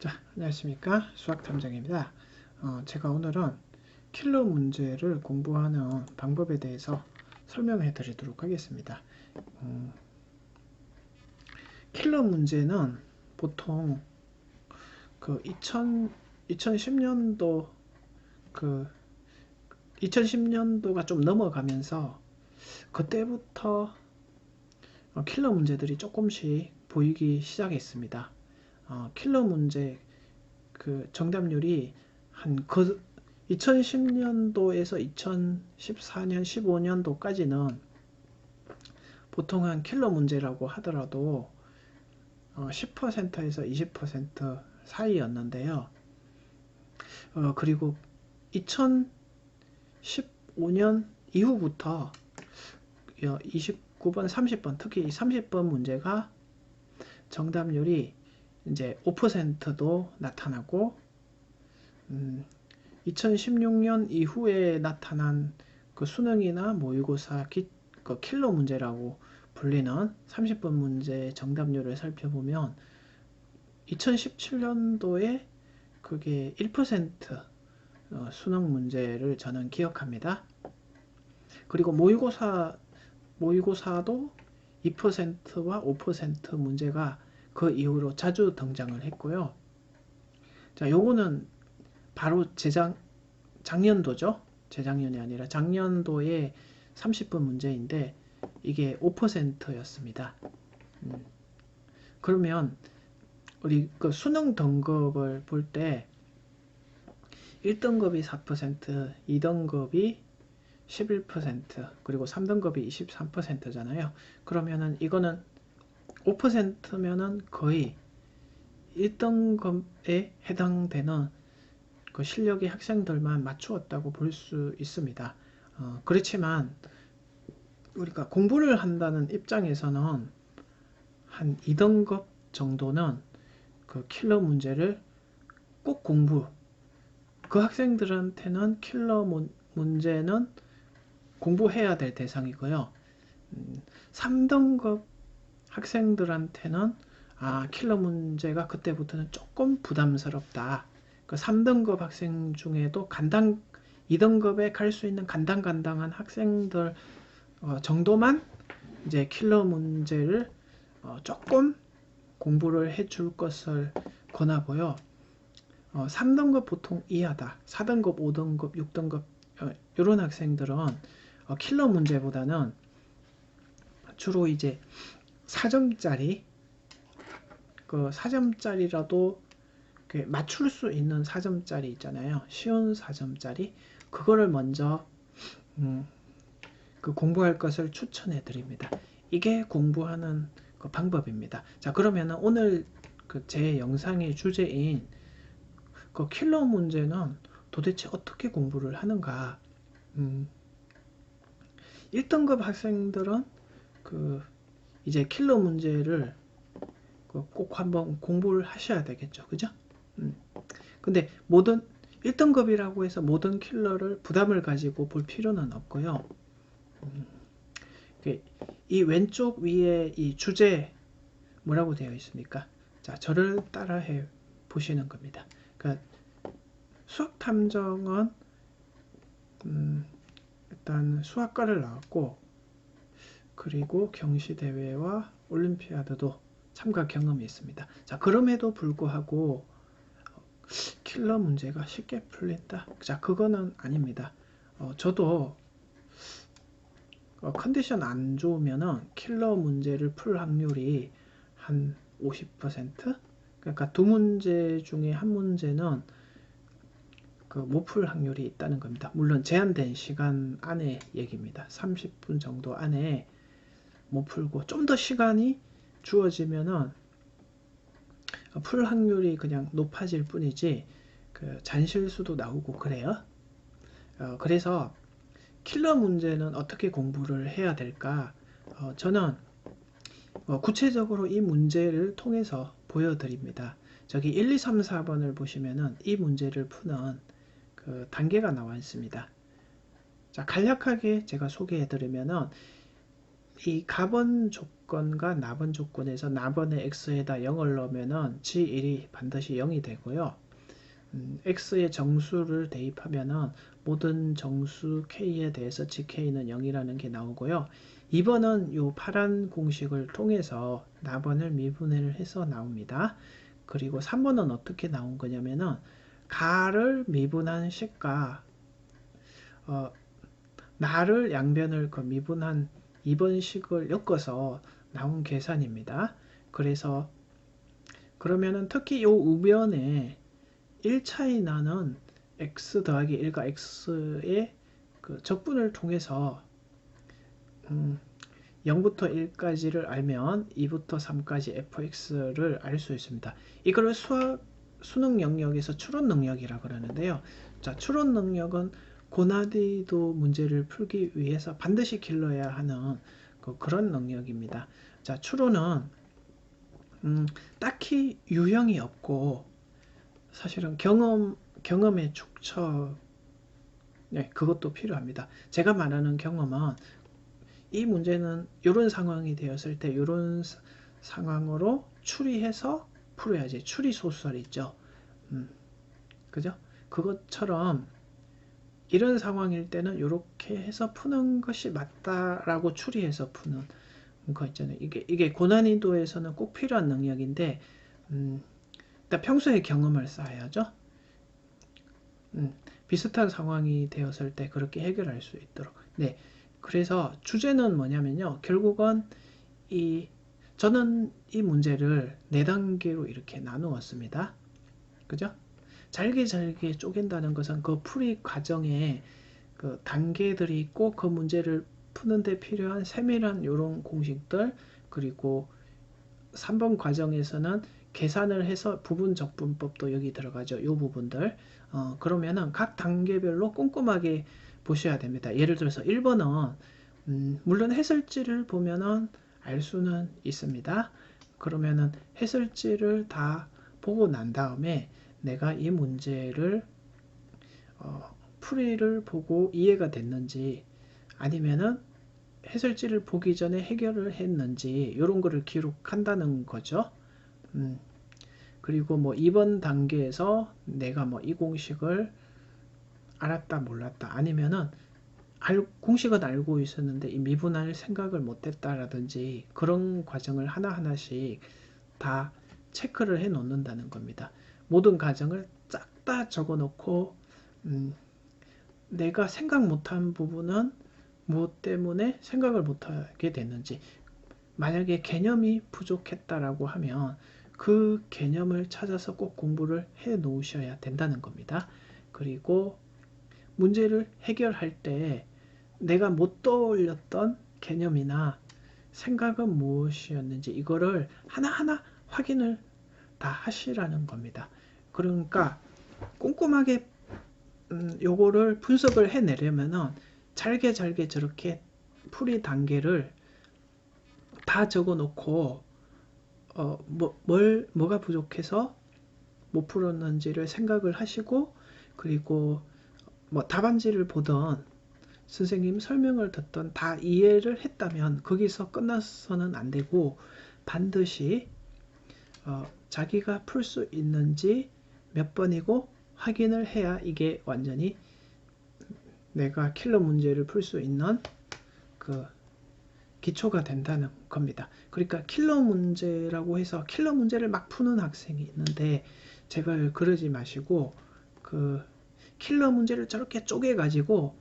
자, 안녕하십니까. 수학탐정입니다. 제가 오늘은 킬러 문제를 공부하는 방법에 대해서 설명해 드리도록 하겠습니다. 킬러 문제는 보통 그 2010년도 그 2010년도가 좀 넘어가면서 그때부터 킬러 문제들이 조금씩 보이기 시작했습니다. 킬러 문제 그 정답률이 한 2010년도에서 2014년, 15년도까지는 보통 한 킬러 문제라고 하더라도 10%에서 20% 사이였는데요. 그리고 2015년 이후부터 29번, 30번, 특히 30번 문제가 정답률이 이제 5%도 나타나고 2016년 이후에 나타난 그 수능이나 모의고사 그 킬러 문제라고 불리는 30번 문제 정답률을 살펴보면 2017년도에 그게 1% 수능 문제를 저는 기억합니다. 그리고 모의고사도 2%와 5% 문제가 그 이후로 자주 등장을 했고요. 자, 요거는 바로 작년도죠. 재작년이 아니라 작년도에 30분 문제인데 이게 5%였습니다. 그러면 우리 그 수능 등급을 볼 때 1등급이 4%, 2등급이 11%, 그리고 3등급이 23%잖아요. 그러면은 이거는 5%면은 거의 1등급에 해당되는 그 실력의 학생들만 맞추었다고 볼 수 있습니다. 그렇지만 우리가 공부를 한다는 입장에서는 한 2등급 정도는 그 킬러 문제를 꼭 그 학생들한테는 킬러 문제는 공부해야 될 대상이고요. 3등급 학생들한테는 킬러 문제가 그때부터는 조금 부담스럽다. 그 3등급 학생 중에도 2등급에 갈 수 있는 간당간당한 학생들 정도만 이제 킬러 문제를 조금 공부를 해줄 것을 권하고요. 3등급 보통 이하다. 4등급, 5등급, 6등급 이런 학생들은 킬러 문제보다는 주로 이제 4점짜리 그 4점짜리라도 맞출 수 있는 4점짜리 있잖아요. 쉬운 4점짜리 그거를 먼저 그 공부할 것을 추천해 드립니다. 이게 공부하는 그 방법입니다. 자, 그러면은 오늘 그 제 영상의 주제인 그 킬러 문제는 도대체 어떻게 공부를 하는가? 1등급 학생들은 그 이제 킬러 문제를 꼭 한번 공부를 하셔야 되겠죠. 그죠? 근데 모든 1등급이라고 해서 모든 킬러를 부담을 가지고 볼 필요는 없고요. 이 왼쪽 위에 이 주제 뭐라고 되어 있습니까? 자, 저를 따라해 보시는 겁니다. 그러니까 수학 탐정은 일단 수학과를 나왔고 그리고 경시대회와 올림피아드도 참가 경험이 있습니다. 자, 그럼에도 불구하고 킬러 문제가 쉽게 풀린다? 자, 그거는 아닙니다. 저도 컨디션 안 좋으면은 킬러 문제를 풀 확률이 한 50%? 그러니까 두 문제 중에 한 문제는 그 못 풀 확률이 있다는 겁니다. 물론 제한된 시간 안에 얘기입니다. 30분 정도 안에 못 풀고 좀 더 시간이 주어지면은 풀 확률이 그냥 높아질 뿐이지 그 잔실수도 나오고 그래요. 그래서 킬러 문제는 어떻게 공부를 해야 될까? 저는 구체적으로 이 문제를 통해서 보여드립니다. 저기 1, 2, 3, 4번을 보시면은 이 문제를 푸는 그 단계가 나와 있습니다. 자, 간략하게 제가 소개해 드리면은 이 가번 조건과 납은 조건에서 납은의 x에다 0을 넣으면은 g1이 반드시 0이 되고요. x의 정수를 대입하면은 모든 정수 k에 대해서 gk는 0이라는 게 나오고요. 2번은 요 파란 공식을 통해서 납은을 미분을 해서 나옵니다. 그리고 3번은 어떻게 나온 거냐면은 가를 미분한 식과 나를 양변을 미분한 2번 식을 엮어서 나온 계산입니다. 그래서 그러면은 특히 요 우변에 1차이 나는 x 더하기 1과 x의 그 적분을 통해서 0부터 1까지를 알면 2부터 3까지 fx를 알 수 있습니다. 이걸 수능 영역에서 추론 능력이라고 그러는데요. 자, 추론 능력은 고난이도 문제를 풀기 위해서 반드시 길러야 하는 그런 능력입니다. 자, 추론은 딱히 유형이 없고 사실은 경험의 축적, 네, 그것도 필요합니다. 제가 말하는 경험은 이 문제는 이런 상황이 되었을 때 이런 상황으로 추리해서 풀어야지. 추리 소설 있죠. 그죠? 그것처럼 이런 상황일 때는 이렇게 해서 푸는 것이 맞다라고 추리해서 푸는 거 있잖아요. 이게 고난이도에서는 꼭 필요한 능력인데, 일단 평소에 경험을 쌓아야죠. 비슷한 상황이 되었을 때 그렇게 해결할 수 있도록. 네. 그래서 주제는 뭐냐면요. 결국은 저는 이 문제를 4단계로 이렇게 나누었습니다. 그죠? 잘게 쪼갠다는 것은 그 풀이 과정에 그 단계들이 있고 그 문제를 푸는데 필요한 세밀한 이런 공식들, 그리고 3번 과정에서는 계산을 해서 부분 적분법도 여기 들어가죠. 이 부분들. 그러면은 각 단계별로 꼼꼼하게 보셔야 됩니다. 예를 들어서 1번은 물론 해설지를 보면은 알 수는 있습니다. 그러면은 해설지를 다 보고 난 다음에 내가 이 문제를 풀이를 보고 이해가 됐는지, 아니면은 해설지를 보기 전에 해결을 했는지 이런 거를 기록한다는 거죠. 그리고 뭐 2번 단계에서 내가 뭐 이 공식을 알았다 몰랐다, 아니면은 공식은 알고 있었는데 이 미분할 생각을 못했다라든지 그런 과정을 하나하나씩 다 체크를 해 놓는다는 겁니다. 모든 과정을 싹 다 적어 놓고 내가 생각 못한 부분은 무엇 때문에 생각을 못하게 됐는지, 만약에 개념이 부족했다라고 하면 그 개념을 찾아서 꼭 공부를 해 놓으셔야 된다는 겁니다. 그리고 문제를 해결할 때 내가 못 떠올렸던 개념이나 생각은 무엇이었는지 이거를 하나하나 확인을 다 하시라는 겁니다. 그러니까 꼼꼼하게 요거를 분석을 해내려면은 잘게 저렇게 풀이 단계를 다 적어 놓고 뭐가 부족해서 못 풀었는지를 생각을 하시고, 그리고 뭐 답안지를 보던 선생님 설명을 듣던 다 이해를 했다면 거기서 끝나서는 안 되고 반드시 자기가 풀 수 있는지 몇 번이고 확인을 해야 이게 완전히 내가 킬러 문제를 풀 수 있는 그 기초가 된다는 겁니다. 그러니까 킬러 문제라고 해서 킬러 문제를 막 푸는 학생이 있는데 제발 그러지 마시고 그 킬러 문제를 저렇게 쪼개 가지고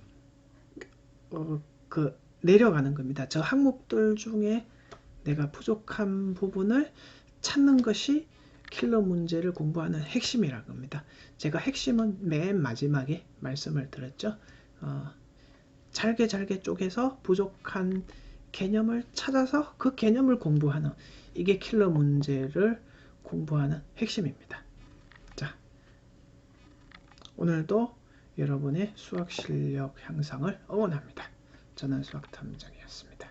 내려가는 겁니다. 저 항목들 중에 내가 부족한 부분을 찾는 것이 킬러 문제를 공부하는 핵심이라고 합니다. 제가 핵심은 맨 마지막에 말씀을 드렸죠. 잘게 쪼개서 부족한 개념을 찾아서 그 개념을 공부하는, 이게 킬러 문제를 공부하는 핵심입니다. 자, 오늘도 여러분의 수학 실력 향상을 응원합니다. 저는 수학탐정이었습니다.